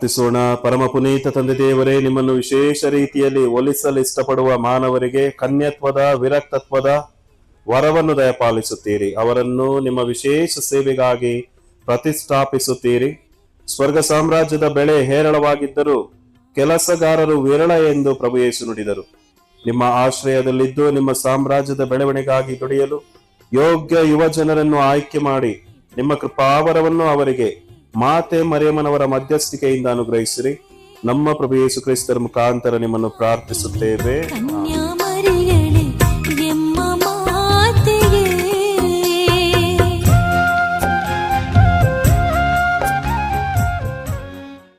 ಪ್ರಾರ್ಥಿಸೋಣ. ಪರಮ ಪುನೀತ ತಂದೆ ದೇವರೇ, ನಿಮ್ಮನ್ನು ವಿಶೇಷ ರೀತಿಯಲ್ಲಿ ಒಲಿಸಲು ಇಷ್ಟಪಡುವ ಮಾನವರಿಗೆ ಕನ್ಯತ್ವದ ವಿರಕ್ತತ್ವದ ವರವನ್ನು ದಯಪಾಲಿಸುತ್ತೀರಿ. ಅವರನ್ನು ನಿಮ್ಮ ವಿಶೇಷ ಸೇವೆಗಾಗಿ ಪ್ರತಿಷ್ಠಾಪಿಸುತ್ತೀರಿ. ಸ್ವರ್ಗ ಸಾಮ್ರಾಜ್ಯದ ಬೆಳೆ ಹೇರಳವಾಗಿದ್ದರೂ ಕೆಲಸಗಾರರು ವಿರಳ ಎಂದು ಪ್ರಭು ಯೇಸು ನುಡಿದರು. ನಿಮ್ಮ ಆಶ್ರಯದಲ್ಲಿದ್ದು ನಿಮ್ಮ ಸಾಮ್ರಾಜ್ಯದ ಬೆಳವಣಿಗೆಗಾಗಿ ದುಡಿಯಲು ಯೋಗ್ಯ ಯುವ ಜನರನ್ನು ಆಯ್ಕೆ ಮಾಡಿ ನಿಮ್ಮ ಕೃಪಾವರವನ್ನು ಅವರಿಗೆ ಮಾತೆ ಮರಿಯಮ್ಮನವರ ಮಧ್ಯಸ್ಥಿಕೆಯಿಂದ ಅನುಗ್ರಹಿಸಿರಿ. ನಮ್ಮ ಪ್ರಭು ಯೇಸು ಕ್ರಿಸ್ತರ ಮುಖಾಂತರ ನಿಮ್ಮನ್ನು ಪ್ರಾರ್ಥಿಸುತ್ತೇವೆ.